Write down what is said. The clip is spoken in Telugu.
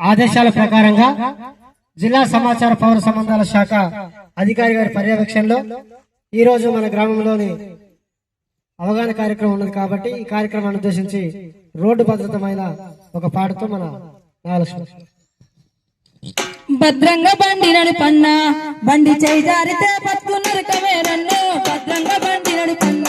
ఆదేశాల ప్రకారంగా జిల్లా సమాచార పౌర సంబంధాల శాఖ అధికారి గారి పర్యవేక్షణలో ఈ రోజు మన గ్రామంలోని అవగాహన కార్యక్రమం ఉన్నది కాబట్టి ఈ కార్యక్రమాన్ని ఉద్దేశించి రోడ్డు భద్రతమైన ఒక పాటతో మన నాగలక్ష్మి. భద్రంగా బండి నడిపన్నా బండి చేయి జారితే పత్తు నరకమే నన్ను భద్రంగా బండి నడిపన్నా